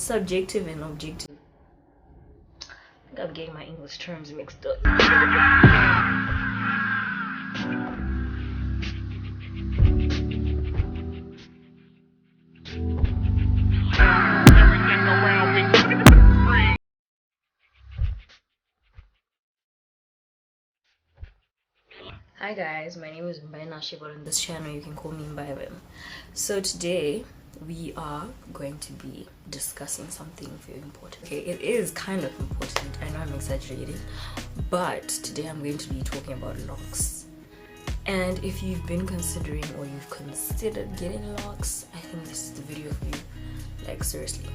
subjective and objective. I think I'm getting my English terms mixed up. Hi guys, my name is Mbainashi, but on this channel you can call me Mbaiwem. So today we are going to be discussing something very important. Okay, it is kind of important. I know I'm exaggerating, but today I'm going to be talking about locks. And if you've been considering or you've considered getting locks, I think this is the video for you. Like, seriously.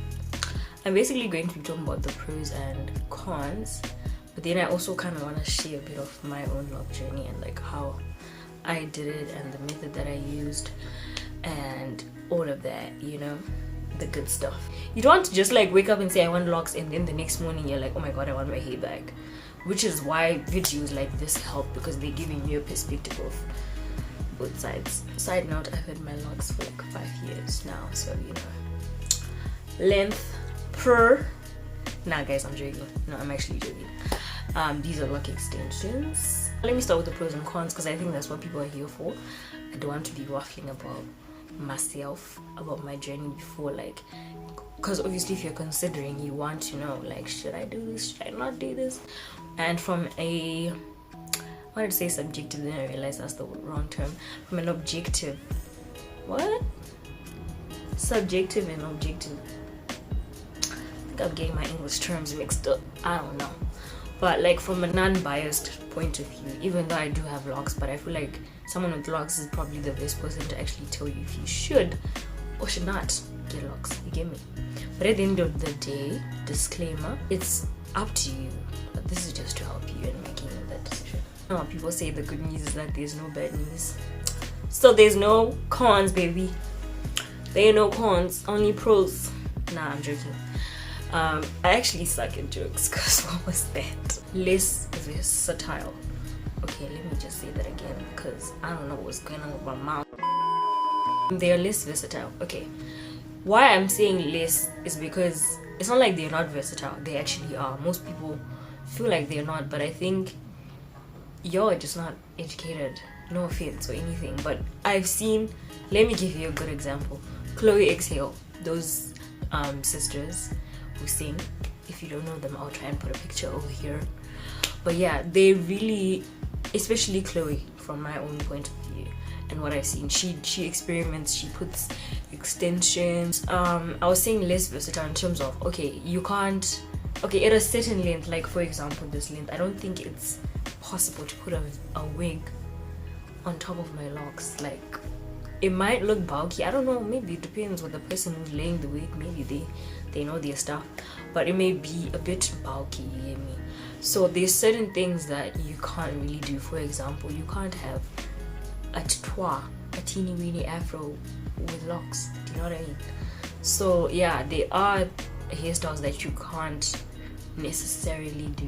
I'm basically going to be talking about the pros and cons, but then I also kind of want to share a bit of my own lock journey and like how I did it and the method that I used and all of that, you know, the good stuff. You don't want to just like wake up and say I want locks and then the next morning you're like, oh my god, I want my hair back. Which is why videos like this help, because they're giving you a perspective of both sides. Side note, I've had my locks for like 5 years now, so you know. Length per... Nah guys, I'm joking. No, I'm actually joking. These are lock extensions. Let me start with the pros and cons because I think that's what people are here for. I don't want to be waffling about myself, about my journey before, like, because obviously if you're considering, you want to know, like, should I do this, should I not do this? And from a, I wanted to say subjective, then I realized that's the wrong term. From an objective, what? Subjective and objective. I think I'm getting my English terms mixed up. I don't know. But like from a non-biased point of view, even though I do have locks, but I feel like someone with locks is probably the best person to actually tell you if you should or should not get locks. You get me? But at the end of the day, disclaimer, it's up to you. But this is just to help you in making that decision. No, people say the good news is that there's no bad news. So there's no cons, baby. There are no cons, only pros. Nah, I'm joking. I actually suck at jokes because what was that? Less versatile. Okay, let me just say that again because I don't know what's going on with my mouth. They are less versatile. Okay. Why I'm saying less is because it's not like they're not versatile. They actually are. Most people feel like they're not, but I think you're just not educated. No offense or anything, but I've seen, let me give you a good example. Chloe Exhale, those sisters who sing. If you don't know them, I'll try and put a picture over here. But yeah, they really, especially Chloe, from my own point of view and what I've seen, she experiments, she puts extensions. I was saying less versatile in terms of, okay, you can't, okay, at a certain length, like for example this length, I don't think it's possible to put a wig on top of my locks. Like, it might look bulky, I don't know, maybe it depends on the person who's laying the wig, maybe they know their stuff, but it may be a bit bulky, you get me? So there's certain things that you can't really do. For example, you can't have a tutoir, a teeny weeny afro with locks, do you know what I mean? So yeah, there are hairstyles that you can't necessarily do.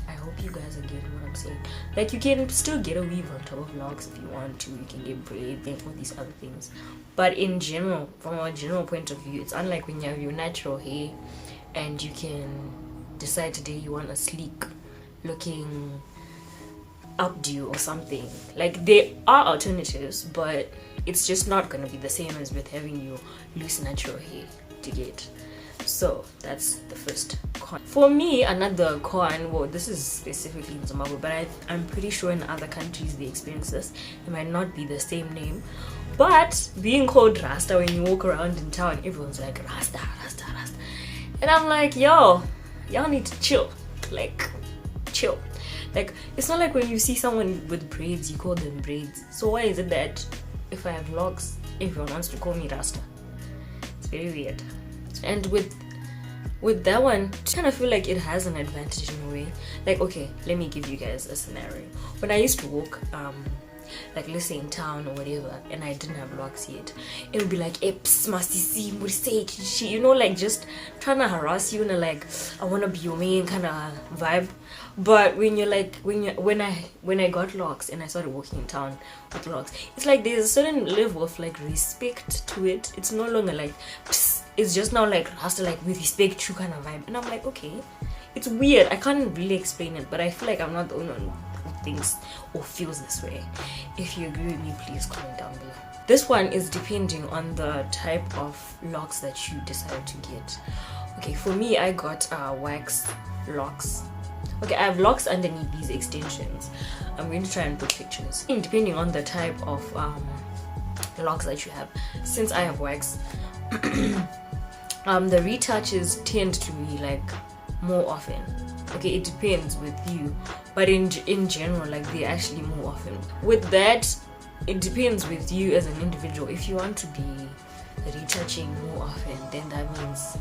I hope you guys are getting what I'm saying. Like, you can still get a weave on top of locks if you want to. You can get braids and all these other things. But in general, from a general point of view, it's unlike when you have your natural hair and you can decide today you want a sleek looking updo or something. Like, there are alternatives, but it's just not going to be the same as with having your loose natural hair to get. So that's the first con. For me, another con, well, this is specifically in Zimbabwe, but I'm pretty sure in other countries they experience this. It might not be the same name, but being called Rasta when you walk around in town, everyone's like Rasta, Rasta, Rasta, and I'm like, yo, y'all need to chill. Like, chill. Like, it's not like when you see someone with braids, you call them braids. So why is it that if I have locks, everyone wants to call me Rasta? It's very weird. And with that one, I kind of feel like it has an advantage in a way. Like, okay, let me give you guys a scenario. When I used to walk like let's say in town or whatever, and I didn't have locks yet, it would be like, "Eps, masisi, murise," you know, like just trying to harass you in a like, "I wanna be your man" kind of vibe. But when you're like, when I got locks and I started walking in town with locks, it's like there's a certain level of like respect to it. It's no longer like, psst, it's just now like has to like with respect to kind of vibe. And I'm like, okay, it's weird. I can't really explain it, but I feel like I'm not the only one who thinks or feels this way. If you agree with me, please comment down below. This one is depending on the type of locks that you decide to get. Okay, for me, I got wax locks. Okay, I have locks underneath these extensions. I'm going to try and put pictures. Depending on the type of locks that you have. Since I have wax, the retouches tend to be like more often. Okay, it depends with you, but in general, like they're actually more often. With that, it depends with you as an individual. If you want to be retouching more often, then that means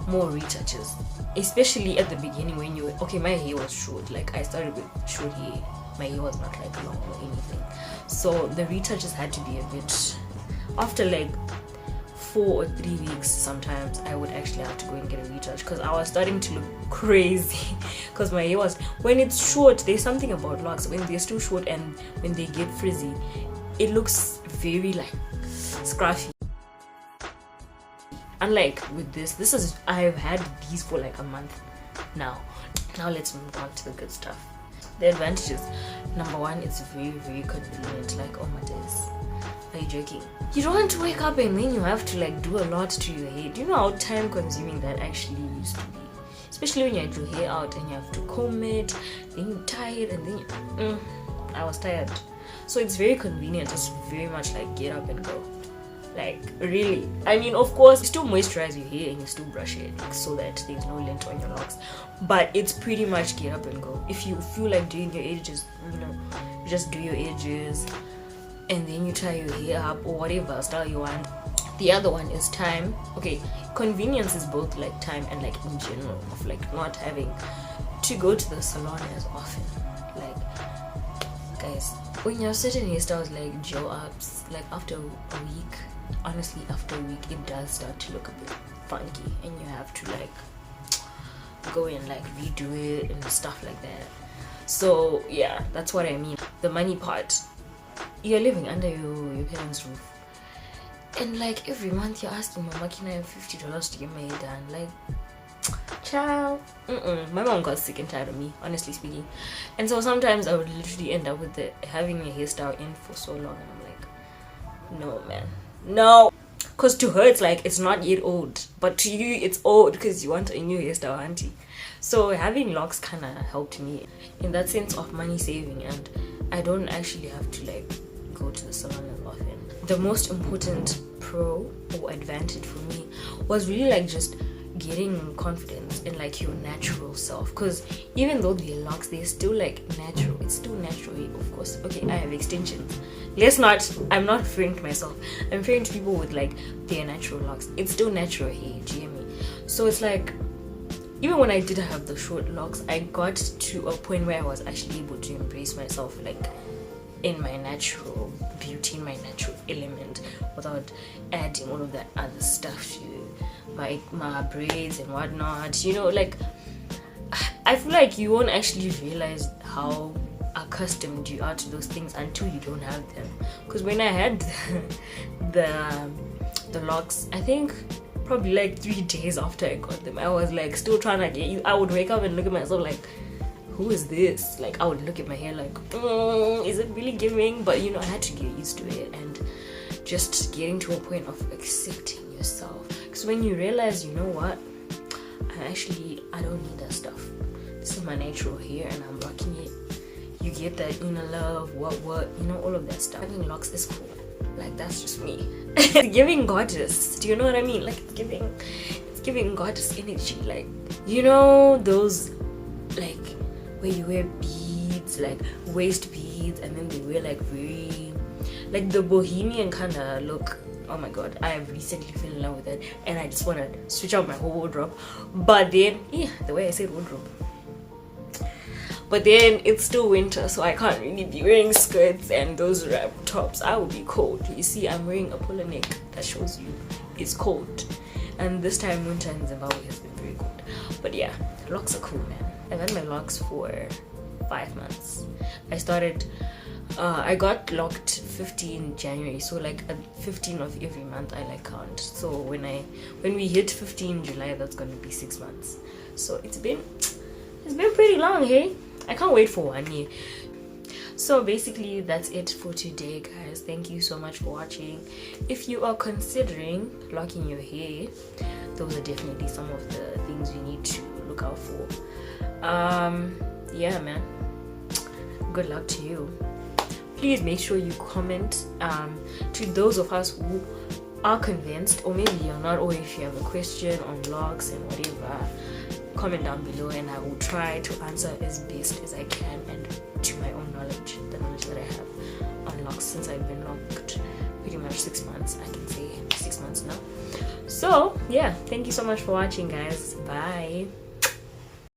more retouches, especially at the beginning when you okay, my hair was short, like I started with short hair, my hair was not like long or anything, so the retouches had to be a bit after like 4 or 3 weeks. Sometimes I would actually have to go and get a retouch because I was starting to look crazy because my hair was, when it's short, there's something about locks, when they're still short and when they get frizzy, it looks very like scruffy. Unlike with this is, I've had these for like a month now. Now let's move on to the good stuff. The advantages. Number one, it's very, very convenient. Like, oh my days, are you joking? You don't want to wake up and then you have to like do a lot to your hair. Do you know how time consuming that actually used to be? Especially when you had your hair out and you have to comb it, then you're tired, and then I was tired. So it's very convenient. It's very much like get up and go. Like really, I mean, of course you still moisturize your hair and you still brush it so that there's no lint on your locks, but it's pretty much get up and go. If you feel like doing your edges, you know, just do your edges and then you tie your hair up or whatever style you want. The other one is time. Okay, convenience is both like time and like in general of like not having to go to the salon as often. Like guys, when you have certain hairstyles like gel ups, like after a week, honestly after a week it does start to look a bit funky and you have to like go and like redo it and stuff like that. So yeah, that's what I mean. The money part, you're living under your parents' roof and like every month you're asking mama, can I have $50 to get my hair done? Like, child, my mom got sick and tired of me, honestly speaking, and so sometimes I would literally end up with having a hairstyle in for so long and I'm like, no man, no, because to her it's like it's not yet old, but to you it's old because you want a new hairstyle, auntie. So having locks kind of helped me in that sense of money saving, and I don't actually have to like go to the salon as often. The most important pro or advantage for me was really like just getting confidence in like your natural self, because even though they're locks, they're still like natural. It's still natural, of course. Okay, I have extensions. I'm not referring to myself, I'm referring to people with like their natural locks. It's still natural hair, do you hear me? So it's like even when I did have the short locks, I got to a point where I was actually able to embrace myself like in my natural beauty, in my natural element, without adding all of that other stuff to my braids and whatnot. You know, like I feel like you won't actually realize how accustomed you are to those things until you don't have them. Because when I had the locks, I think probably like 3 days after I got them, I was like still trying to get you. I would wake up and look at myself like, who is this? Like I would look at my hair like, is it really giving? But you know, I had to get used to it and just getting to a point of accepting yourself. Because when you realize, you know what, I don't need that stuff. This is my natural hair and I'm rocking it. You get that inner love, what, you know, all of that stuff. Having locks is cool. Like that's just me. It's giving goddess. Do you know what I mean? Like it's giving goddess energy. Like, you know, those like where you wear beads, like waist beads, and then they wear like very like the bohemian kind of look. Oh my god, I have recently fell in love with it and I just want to switch out my whole wardrobe. But then, yeah, the way I said wardrobe. but then it's still winter, so I can't really be wearing skirts and those wrap tops. I will be cold. You see, I'm wearing a polo neck that shows you it's cold, and this time winter in Zimbabwe has been very cold. But yeah, locks are cool, man. I've had my locks for 5 months. I got locked 15 January, so like 15 of every month I like count. So when we hit 15 July, that's gonna be 6 months. So it's been pretty long, hey? I can't wait for 1 year. So basically that's it for today, guys. Thank you so much for watching. If you are considering locking your hair, those are definitely some of the things you need to look out for. Yeah, man, good luck to you. Please make sure you comment to those of us who are convinced, or maybe you're not, or if you have a question on locs and whatever, comment down below and I will try to answer as best as I can and to my own knowledge, the knowledge that I have on locs, since I've been locked pretty much 6 months. I can say 6 months now. So yeah, thank you so much for watching, guys. Bye.